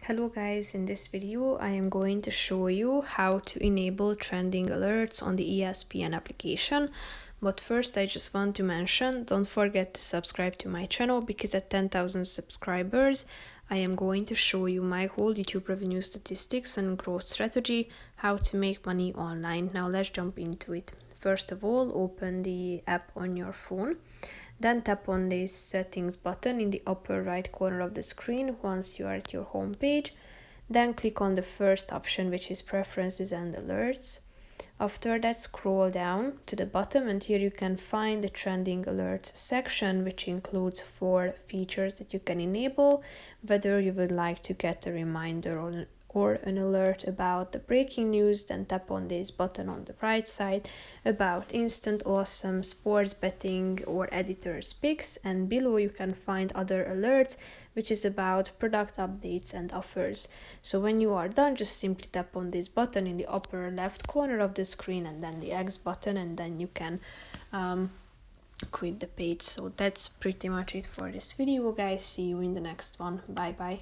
Hello guys, in this video I am going to show you how to enable trending alerts on the ESPN application. But first I just want to mention, don't forget to subscribe to my channel because at 10,000 subscribers I am going to show you my whole YouTube revenue statistics and growth strategy, how to make money online. Now let's jump into it. First of all, open the app on your phone. Then tap on the settings button in the upper right corner of the screen once you are at your home page. Then click on the first option, which is preferences and alerts. After that, scroll down to the bottom and here you can find the trending alerts section, which includes 4 features that you can enable, whether you would like to get a reminder or an alert about the breaking news. Then tap on this button on the right side about instant awesome, sports betting, or editors picks, and below you can find other alerts, which is about product updates and offers. So when you are done, just simply tap on this button in the upper left corner of the screen and then the X button, and then you can quit the page. So that's pretty much it for this video, guys. See you in the next one. Bye bye.